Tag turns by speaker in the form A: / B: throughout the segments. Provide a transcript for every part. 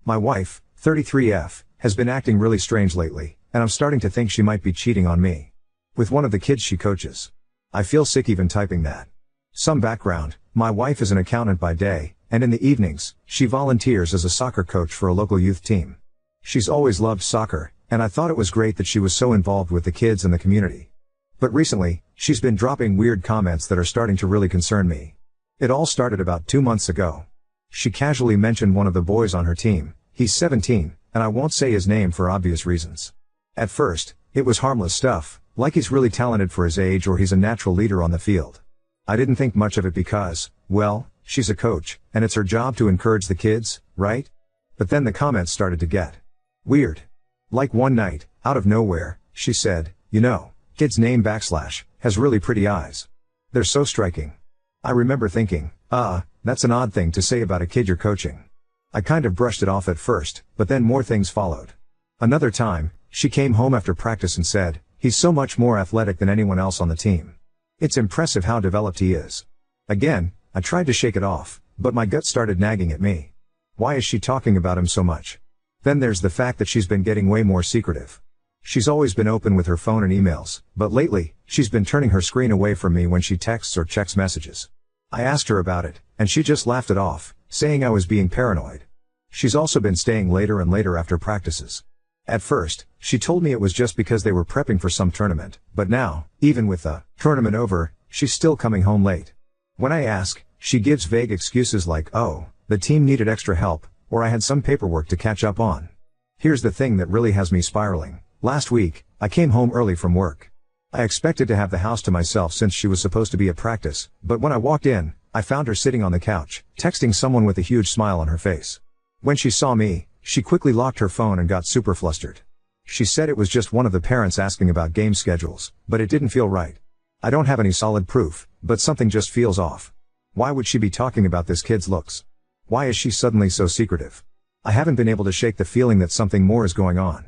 A: My wife, 33F, has been acting really strange lately, and I'm starting to think she might be cheating on me with one of the kids she coaches. I feel sick even typing that. Some background: my wife is an accountant by day, and in the evenings, she volunteers as a soccer coach for a local youth team. She's always loved soccer, and I thought it was great that she was so involved with the kids and the community. But recently, she's been dropping weird comments that are starting to really concern me. It all started about 2 months ago. She casually mentioned one of the boys on her team. He's 17, and I won't say his name for obvious reasons. At first, it was harmless stuff, like he's really talented for his age or he's a natural leader on the field. I didn't think much of it because, well, she's a coach, and it's her job to encourage the kids, right? But then the comments started to get weird. Like one night, out of nowhere, she said, "You know, kid's name / has really pretty eyes. They're so striking." I remember thinking, that's an odd thing to say about a kid you're coaching. I kind of brushed it off at first, but then more things followed. Another time, she came home after practice and said, "He's so much more athletic than anyone else on the team. It's impressive how developed he is." Again, I tried to shake it off, but my gut started nagging at me. Why is she talking about him so much? Then there's the fact that she's been getting way more secretive. She's always been open with her phone and emails, but lately, she's been turning her screen away from me when she texts or checks messages. I asked her about it, and she just laughed it off, saying I was being paranoid. She's also been staying later and later after practices. At first, she told me it was just because they were prepping for some tournament, but now, even with the tournament over, she's still coming home late. When I ask, she gives vague excuses like, "Oh, the team needed extra help," or "I had some paperwork to catch up on." Here's the thing that really has me spiraling. Last week, I came home early from work. I expected to have the house to myself since she was supposed to be at practice, but when I walked in, I found her sitting on the couch, texting someone with a huge smile on her face. When she saw me, she quickly locked her phone and got super flustered. She said it was just one of the parents asking about game schedules, but it didn't feel right. I don't have any solid proof, but something just feels off. Why would she be talking about this kid's looks? Why is she suddenly so secretive? I haven't been able to shake the feeling that something more is going on.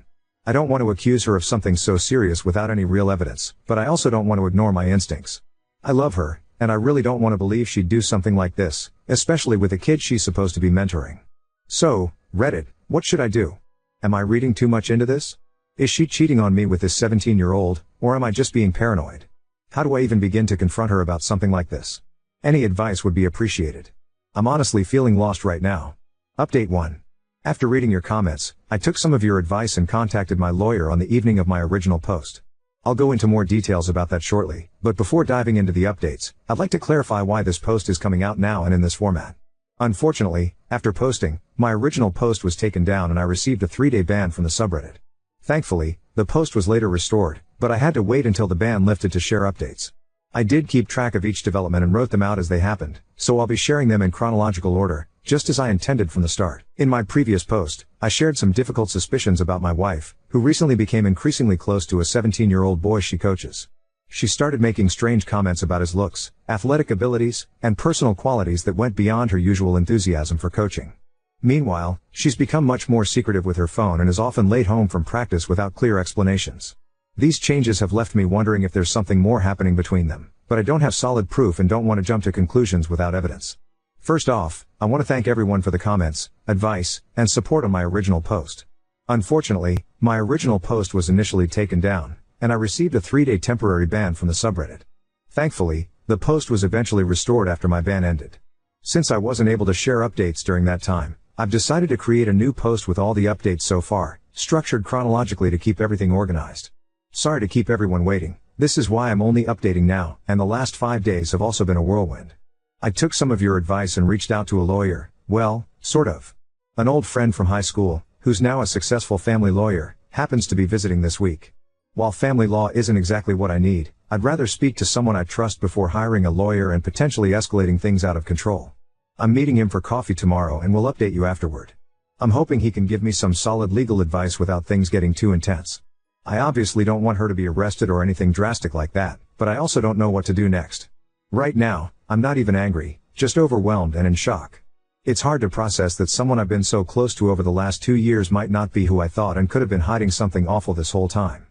A: I don't want to accuse her of something so serious without any real evidence, but I also don't want to ignore my instincts. I love her, and I really don't want to believe she'd do something like this, especially with a kid she's supposed to be mentoring. So, Reddit, what should I do? Am I reading too much into this? Is she cheating on me with this 17-year-old, or am I just being paranoid? How do I even begin to confront her about something like this? Any advice would be appreciated. I'm honestly feeling lost right now. Update 1. After reading your comments, I took some of your advice and contacted my lawyer on the evening of my original post. I'll go into more details about that shortly, but before diving into the updates, I'd like to clarify why this post is coming out now and in this format. Unfortunately, after posting, my original post was taken down and I received a 3-day ban from the subreddit. Thankfully, the post was later restored, but I had to wait until the ban lifted to share updates. I did keep track of each development and wrote them out as they happened, so I'll be sharing them in chronological order, just as I intended from the start. In my previous post, I shared some difficult suspicions about my wife, who recently became increasingly close to a 17-year-old boy she coaches. She started making strange comments about his looks, athletic abilities, and personal qualities that went beyond her usual enthusiasm for coaching. Meanwhile, she's become much more secretive with her phone and is often late home from practice without clear explanations. These changes have left me wondering if there's something more happening between them, but I don't have solid proof and don't want to jump to conclusions without evidence. First off, I want to thank everyone for the comments, advice, and support on my original post. Unfortunately, my original post was initially taken down, and I received a 3-day temporary ban from the subreddit. Thankfully, the post was eventually restored after my ban ended. Since I wasn't able to share updates during that time, I've decided to create a new post with all the updates so far, structured chronologically to keep everything organized. Sorry to keep everyone waiting. This is why I'm only updating now, and the last 5 days have also been a whirlwind. I took some of your advice and reached out to a lawyer, well, sort of. An old friend from high school, who's now a successful family lawyer, happens to be visiting this week. While family law isn't exactly what I need, I'd rather speak to someone I trust before hiring a lawyer and potentially escalating things out of control. I'm meeting him for coffee tomorrow and will update you afterward. I'm hoping he can give me some solid legal advice without things getting too intense. I obviously don't want her to be arrested or anything drastic like that, but I also don't know what to do next. Right now, I'm not even angry, just overwhelmed and in shock. It's hard to process that someone I've been so close to over the last 2 years might not be who I thought and could have been hiding something awful this whole time.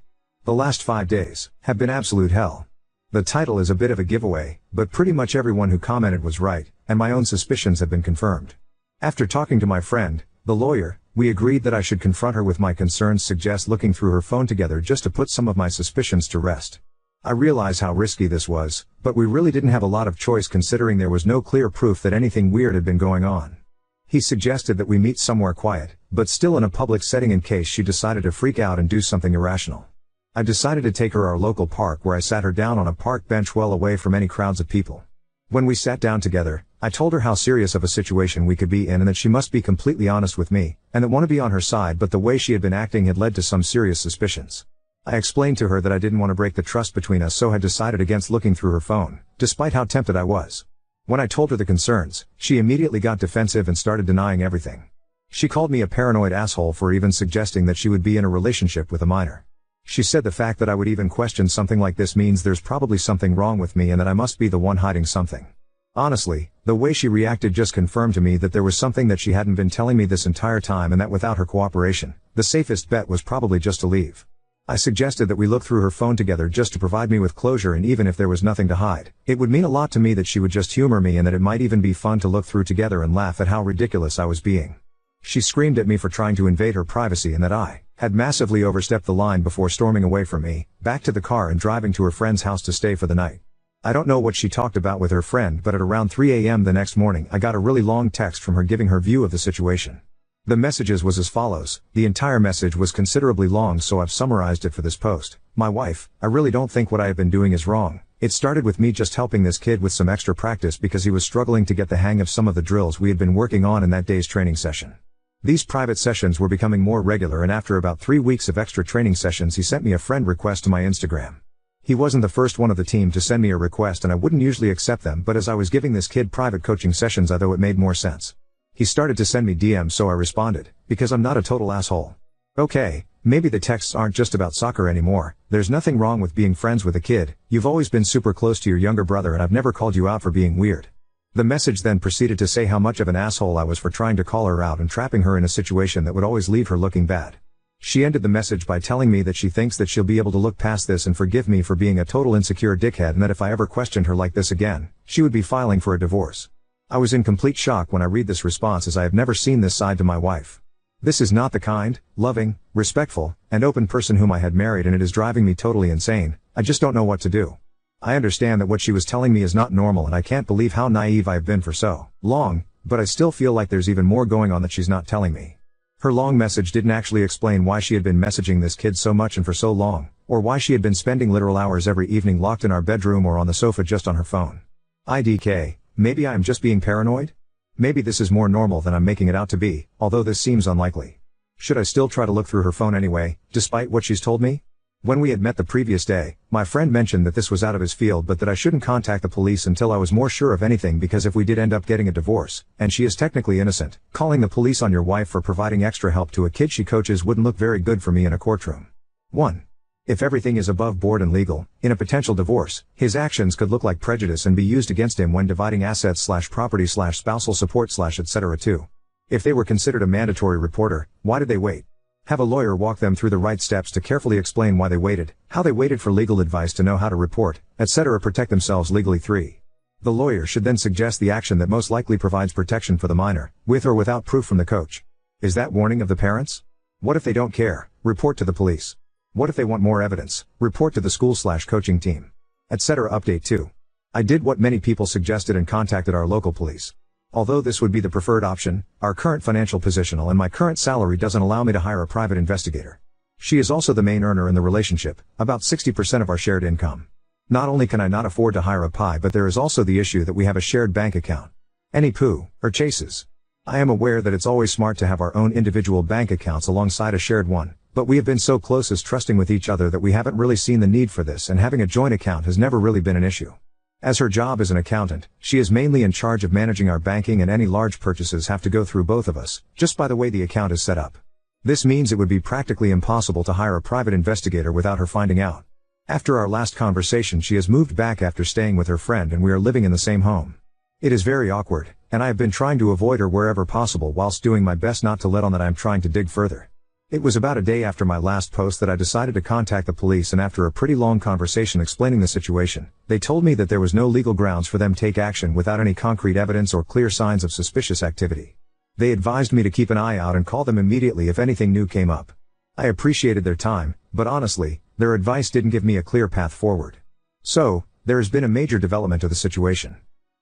A: The last 5 days have been absolute hell. The title is a bit of a giveaway, but pretty much everyone who commented was right, and my own suspicions have been confirmed. After talking to my friend, the lawyer, We agreed that I should confront her with my concerns, suggest looking through her phone together just to put some of my suspicions to rest. I realize how risky this was, but we really didn't have a lot of choice considering there was no clear proof that anything weird had been going on. He suggested that we meet somewhere quiet, but still in a public setting in case she decided to freak out and do something irrational. I decided to take her to our local park where I sat her down on a park bench well away from any crowds of people. When we sat down together, I told her how serious of a situation we could be in and that she must be completely honest with me, and that want to be on her side, but the way she had been acting had led to some serious suspicions. I explained to her that I didn't want to break the trust between us, so had decided against looking through her phone, despite how tempted I was. When I told her the concerns, she immediately got defensive and started denying everything. She called me a paranoid asshole for even suggesting that she would be in a relationship with a minor. She said the fact that I would even question something like this means there's probably something wrong with me and that I must be the one hiding something. Honestly, the way she reacted just confirmed to me that there was something that she hadn't been telling me this entire time, and that without her cooperation, the safest bet was probably just to leave. I suggested that we look through her phone together just to provide me with closure, and even if there was nothing to hide, it would mean a lot to me that she would just humor me and that it might even be fun to look through together and laugh at how ridiculous I was being. She screamed at me for trying to invade her privacy and that I had massively overstepped the line before storming away from me, back to the car and driving to her friend's house to stay for the night. I don't know what she talked about with her friend, but at around 3 a.m. the next morning I got a really long text from her giving her view of the situation. The messages was as follows. The entire message was considerably long, so I've summarized it for this post. My wife, I really don't think what I have been doing is wrong. It started with me just helping this kid with some extra practice because he was struggling to get the hang of some of the drills we had been working on in that day's training session. These private sessions were becoming more regular, and after about 3 weeks of extra training sessions he sent me a friend request to my Instagram. He wasn't the first one of the team to send me a request, and I wouldn't usually accept them, but as I was giving this kid private coaching sessions, I thought it made more sense. He started to send me DMs, so I responded, because I'm not a total asshole. Okay, maybe the texts aren't just about soccer anymore. There's nothing wrong with being friends with a kid. You've always been super close to your younger brother and I've never called you out for being weird. The message then proceeded to say how much of an asshole I was for trying to call her out and trapping her in a situation that would always leave her looking bad. She ended the message by telling me that she thinks that she'll be able to look past this and forgive me for being a total insecure dickhead, and that if I ever questioned her like this again, she would be filing for a divorce. I was in complete shock when I read this response, as I have never seen this side to my wife. This is not the kind, loving, respectful, and open person whom I had married, and it is driving me totally insane. I just don't know what to do. I understand that what she was telling me is not normal, and I can't believe how naive I've been for so long, but I still feel like there's even more going on that she's not telling me. Her long message didn't actually explain why she had been messaging this kid so much and for so long, or why she had been spending literal hours every evening locked in our bedroom or on the sofa just on her phone. IDK, maybe I am just being paranoid? Maybe this is more normal than I'm making it out to be, although this seems unlikely. Should I still try to look through her phone anyway, despite what she's told me? When we had met the previous day, my friend mentioned that this was out of his field, but that I shouldn't contact the police until I was more sure of anything, because if we did end up getting a divorce, and she is technically innocent, calling the police on your wife for providing extra help to a kid she coaches wouldn't look very good for me in a courtroom. 1. If everything is above board and legal, in a potential divorce, his actions could look like prejudice and be used against him when dividing assets/property/spousal support/etc. 2. If they were considered a mandatory reporter, why did they wait? Have a lawyer walk them through the right steps to carefully explain why they waited, how they waited for legal advice to know how to report, etc. Protect themselves legally. 3. The lawyer should then suggest the action that most likely provides protection for the minor, with or without proof from the coach. Is that warning of the parents? What if they don't care? Report to the police. What if they want more evidence? Report to the school/coaching team, etc. Update 2. I did what many people suggested and contacted our local police. Although this would be the preferred option, our current financial position and my current salary doesn't allow me to hire a private investigator. She is also the main earner in the relationship, about 60% of our shared income. Not only can I not afford to hire a PI, but there is also the issue that we have a shared bank account. Any poo, or chases. I am aware that it's always smart to have our own individual bank accounts alongside a shared one, but we have been so close as trusting with each other that we haven't really seen the need for this, and having a joint account has never really been an issue. As her job as an accountant, she is mainly in charge of managing our banking, and any large purchases have to go through both of us, just by the way the account is set up. This means it would be practically impossible to hire a private investigator without her finding out. After our last conversation, she has moved back after staying with her friend, and we are living in the same home. It is very awkward, and I have been trying to avoid her wherever possible whilst doing my best not to let on that I am trying to dig further. It was about a day after my last post that I decided to contact the police, and after a pretty long conversation explaining the situation, they told me that there was no legal grounds for them to take action without any concrete evidence or clear signs of suspicious activity. They advised me to keep an eye out and call them immediately if anything new came up. I appreciated their time, but honestly, their advice didn't give me a clear path forward. So, there has been a major development to the situation.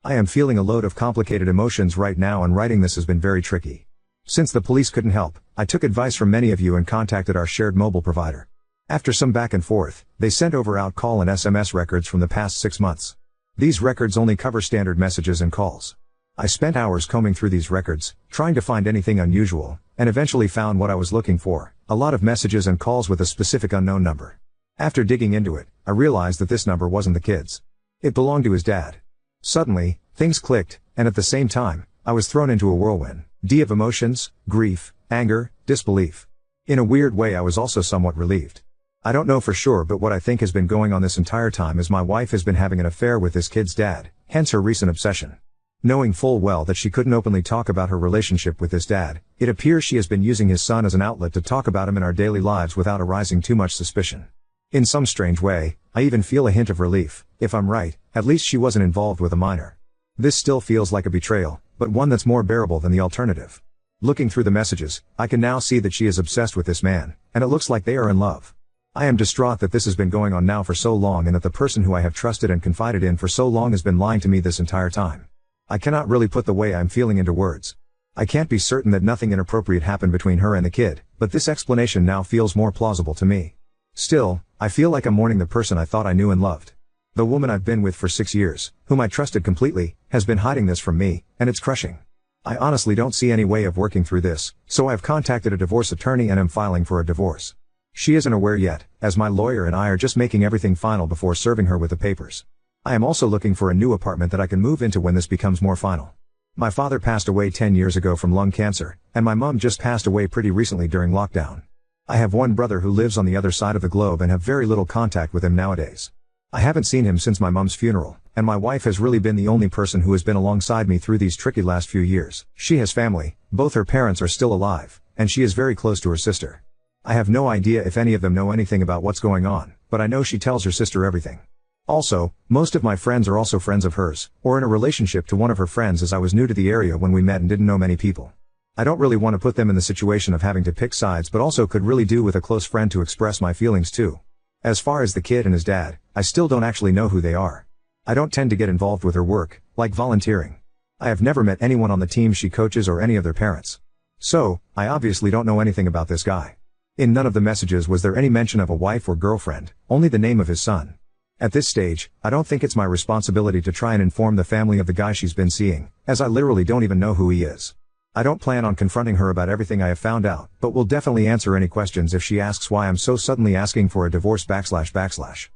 A: I am feeling a load of complicated emotions right now, and writing this has been very tricky. Since the police couldn't help, I took advice from many of you and contacted our shared mobile provider. After some back and forth, they sent over out call and SMS records from the past 6 months. These records only cover standard messages and calls. I spent hours combing through these records, trying to find anything unusual, and eventually found what I was looking for: a lot of messages and calls with a specific unknown number. After digging into it, I realized that this number wasn't the kid's. It belonged to his dad. Suddenly, things clicked, and at the same time, I was thrown into a whirlwind of emotions: grief, anger, disbelief. In a weird way, I was also somewhat relieved. I don't know for sure, but what I think has been going on this entire time is my wife has been having an affair with this kid's dad, hence her recent obsession. Knowing full well that she couldn't openly talk about her relationship with this dad, it appears she has been using his son as an outlet to talk about him in our daily lives without arousing too much suspicion. In some strange way, I even feel a hint of relief. If I'm right, at least she wasn't involved with a minor. This still feels like a betrayal, but one that's more bearable than the alternative. Looking through the messages, I can now see that she is obsessed with this man, and it looks like they are in love. I am distraught that this has been going on now for so long, and that the person who I have trusted and confided in for so long has been lying to me this entire time. I cannot really put the way I'm feeling into words. I can't be certain that nothing inappropriate happened between her and the kid, but this explanation now feels more plausible to me. Still, I feel like I'm mourning the person I thought I knew and loved. The woman I've been with for 6 years, whom I trusted completely, has been hiding this from me, and it's crushing. I honestly don't see any way of working through this, so I've contacted a divorce attorney and am filing for a divorce. She isn't aware yet, as my lawyer and I are just making everything final before serving her with the papers. I am also looking for a new apartment that I can move into when this becomes more final. My father passed away 10 years ago from lung cancer, and my mom just passed away pretty recently during lockdown. I have one brother who lives on the other side of the globe and have very little contact with him nowadays. I haven't seen him since my mom's funeral, and my wife has really been the only person who has been alongside me through these tricky last few years. She has family, both her parents are still alive, and she is very close to her sister. I have no idea if any of them know anything about what's going on, but I know she tells her sister everything. Also, most of my friends are also friends of hers, or in a relationship to one of her friends, as I was new to the area when we met and didn't know many people. I don't really want to put them in the situation of having to pick sides, but also could really do with a close friend to express my feelings to. As far as the kid and his dad, I still don't actually know who they are. I don't tend to get involved with her work, like volunteering. I have never met anyone on the team she coaches or any of their parents. So, I obviously don't know anything about this guy. In none of the messages was there any mention of a wife or girlfriend, only the name of his son. At this stage, I don't think it's my responsibility to try and inform the family of the guy she's been seeing, as I literally don't even know who he is. I don't plan on confronting her about everything I have found out, but will definitely answer any questions if she asks why I'm so suddenly asking for a divorce //.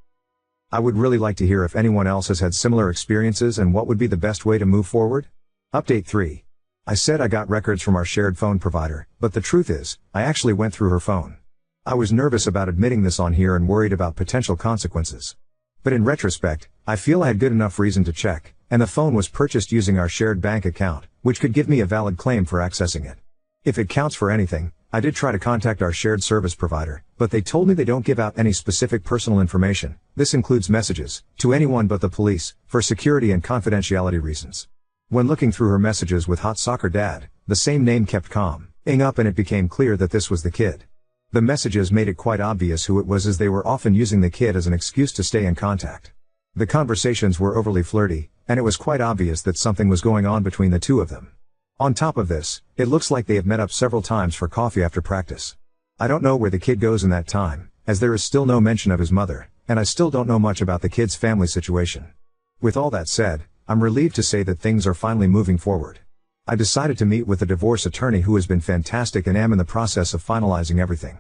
A: I would really like to hear if anyone else has had similar experiences and what would be the best way to move forward. Update 3. I said I got records from our shared phone provider, but the truth is, I actually went through her phone. I was nervous about admitting this on here and worried about potential consequences. But in retrospect, I feel I had good enough reason to check, and the phone was purchased using our shared bank account, which could give me a valid claim for accessing it. If it counts for anything, I did try to contact our shared service provider, but they told me they don't give out any specific personal information, this includes messages, to anyone but the police, for security and confidentiality reasons. When looking through her messages with Hot Soccer Dad, the same name kept coming up and it became clear that this was the kid. The messages made it quite obvious who it was, as they were often using the kid as an excuse to stay in contact. The conversations were overly flirty, and it was quite obvious that something was going on between the two of them. On top of this, it looks like they have met up several times for coffee after practice. I don't know where the kid goes in that time, as there is still no mention of his mother, and I still don't know much about the kid's family situation. With all that said, I'm relieved to say that things are finally moving forward. I decided to meet with a divorce attorney who has been fantastic and am in the process of finalizing everything.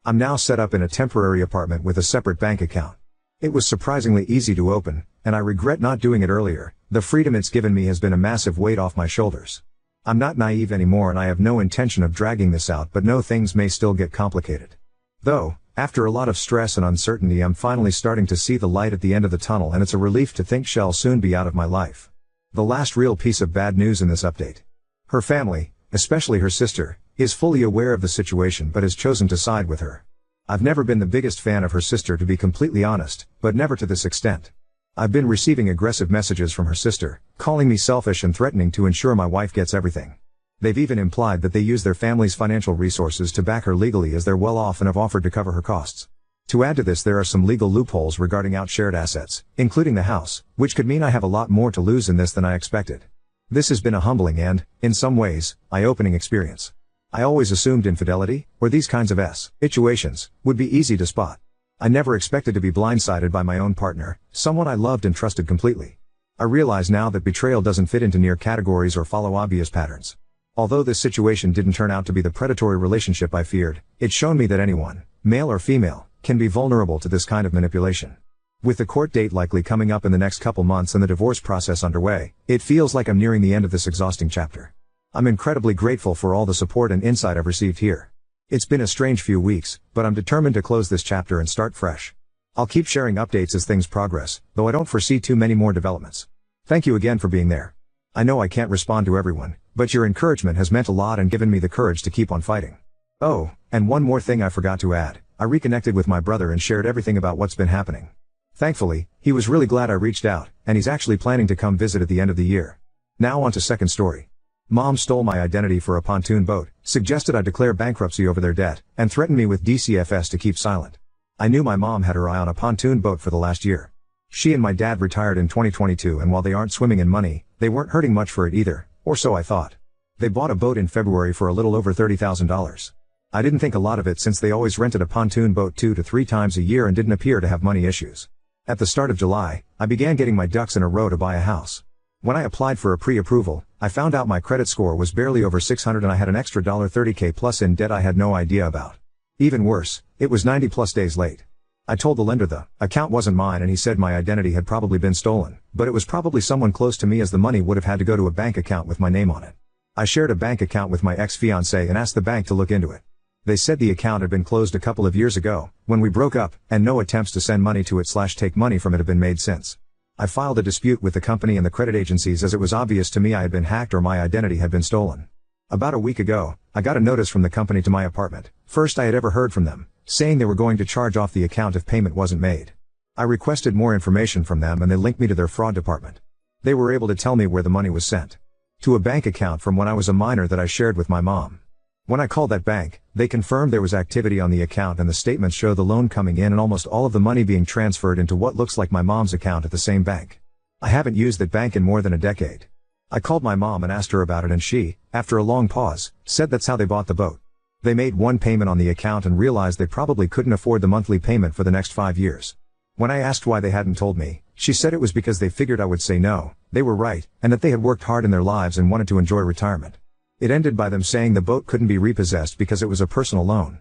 A: I'm now set up in a temporary apartment with a separate bank account. It was surprisingly easy to open, and I regret not doing it earlier. The freedom it's given me has been a massive weight off my shoulders. I'm not naive anymore and I have no intention of dragging this out, but know things may still get complicated. Though, after a lot of stress and uncertainty, I'm finally starting to see the light at the end of the tunnel, and it's a relief to think she'll soon be out of my life. The last real piece of bad news in this update. Her family, especially her sister, is fully aware of the situation but has chosen to side with her. I've never been the biggest fan of her sister, to be completely honest, but never to this extent. I've been receiving aggressive messages from her sister, calling me selfish and threatening to ensure my wife gets everything. They've even implied that they use their family's financial resources to back her legally as they're well off and have offered to cover her costs. To add to this, there are some legal loopholes regarding outshared assets, including the house, which could mean I have a lot more to lose in this than I expected. This has been a humbling and, in some ways, eye-opening experience. I always assumed infidelity, or these kinds of situations, would be easy to spot. I never expected to be blindsided by my own partner, someone I loved and trusted completely. I realize now that betrayal doesn't fit into near categories or follow obvious patterns. Although this situation didn't turn out to be the predatory relationship I feared, it's shown me that anyone, male or female, can be vulnerable to this kind of manipulation. With the court date likely coming up in the next couple months and the divorce process underway, it feels like I'm nearing the end of this exhausting chapter. I'm incredibly grateful for all the support and insight I've received here. It's been a strange few weeks, but I'm determined to close this chapter and start fresh. I'll keep sharing updates as things progress, though I don't foresee too many more developments. Thank you again for being there. I know I can't respond to everyone, but your encouragement has meant a lot and given me the courage to keep on fighting. Oh, and one more thing I forgot to add. I reconnected with my brother and shared everything about what's been happening. Thankfully, he was really glad I reached out, and he's actually planning to come visit at the end of the year. Now on to second story. Mom stole my identity for a pontoon boat, suggested I declare bankruptcy over their debt, and threatened me with DCFS to keep silent. I knew my mom had her eye on a pontoon boat for the last year. She and my dad retired in 2022, and while they aren't swimming in money, they weren't hurting much for it either, or so I thought. They bought a boat in February for a little over $30,000. I didn't think a lot of it since they always rented a pontoon boat 2 to 3 times a year and didn't appear to have money issues. At the start of July, I began getting my ducks in a row to buy a house. When I applied for a pre-approval, I found out my credit score was barely over 600 and I had an extra $30K plus in debt I had no idea about. Even worse, it was 90 plus days late. I told the lender the account wasn't mine and he said my identity had probably been stolen, but it was probably someone close to me as the money would have had to go to a bank account with my name on it. I shared a bank account with my ex-fiancée and asked the bank to look into it. They said the account had been closed a couple of years ago, when we broke up, and no attempts to send money to it / take money from it have been made since. I filed a dispute with the company and the credit agencies as it was obvious to me I had been hacked or my identity had been stolen. About a week ago, I got a notice from the company to my apartment, first I had ever heard from them, saying they were going to charge off the account if payment wasn't made. I requested more information from them and they linked me to their fraud department. They were able to tell me where the money was sent. To a bank account from when I was a minor that I shared with my mom. When I called that bank, they confirmed there was activity on the account and the statements show the loan coming in and almost all of the money being transferred into what looks like my mom's account at the same bank. I haven't used that bank in more than a decade. I called my mom and asked her about it and she, after a long pause, said that's how they bought the boat. They made one payment on the account and realized they probably couldn't afford the monthly payment for the next 5 years. When I asked why they hadn't told me, she said it was because they figured I would say no, they were right, and that they had worked hard in their lives and wanted to enjoy retirement. It ended by them saying the boat couldn't be repossessed because it was a personal loan.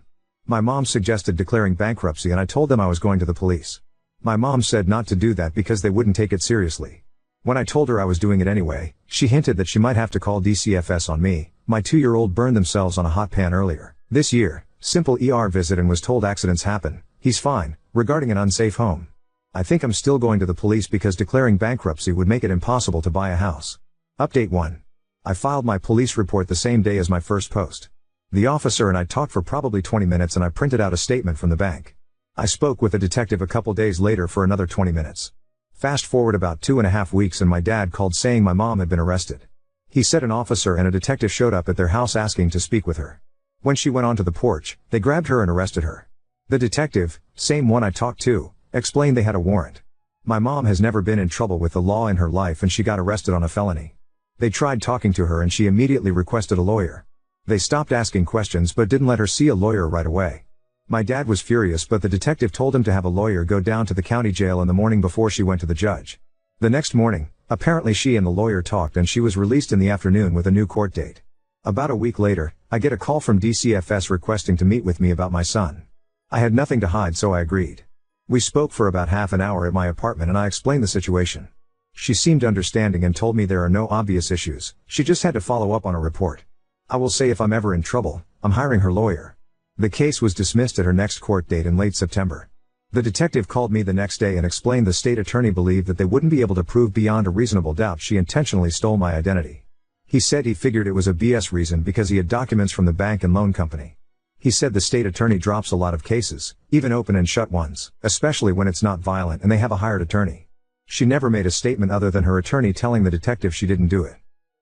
A: My mom suggested declaring bankruptcy and I told them I was going to the police. My mom said not to do that because they wouldn't take it seriously. When I told her I was doing it anyway, she hinted that she might have to call DCFS on me. My 2-year-old burned themselves on a hot pan earlier this year. Simple ER visit and was told accidents happen. He's fine, regarding an unsafe home. I think I'm still going to the police because declaring bankruptcy would make it impossible to buy a house. Update 1. I filed my police report the same day as my first post. The officer and I talked for probably 20 minutes and I printed out a statement from the bank. I spoke with a detective a couple days later for another 20 minutes. Fast forward about 2.5 weeks and my dad called saying my mom had been arrested. He said an officer and a detective showed up at their house asking to speak with her. When she went onto the porch, they grabbed her and arrested her. The detective, same one I talked to, explained they had a warrant. My mom has never been in trouble with the law in her life and she got arrested on a felony. They tried talking to her and she immediately requested a lawyer. They stopped asking questions but didn't let her see a lawyer right away. My dad was furious but the detective told him to have a lawyer go down to the county jail in the morning before she went to the judge. The next morning, apparently she and the lawyer talked and she was released in the afternoon with a new court date. About a week later, I get a call from DCFS requesting to meet with me about my son. I had nothing to hide so I agreed. We spoke for about half an hour at my apartment and I explained the situation. She seemed understanding and told me there are no obvious issues, she just had to follow up on a report. I will say if I'm ever in trouble, I'm hiring her lawyer. The case was dismissed at her next court date in late September. The detective called me the next day and explained the state attorney believed that they wouldn't be able to prove beyond a reasonable doubt she intentionally stole my identity. He said he figured it was a BS reason because he had documents from the bank and loan company. He said the state attorney drops a lot of cases, even open and shut ones, especially when it's not violent and they have a hired attorney. She never made a statement other than her attorney telling the detective she didn't do it.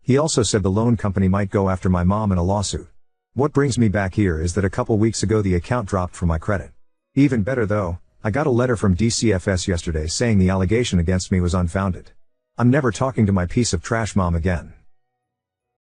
A: He also said the loan company might go after my mom in a lawsuit. What brings me back here is that a couple weeks ago the account dropped from my credit. Even better though, I got a letter from DCFS yesterday saying the allegation against me was unfounded. I'm never talking to my piece of trash mom again.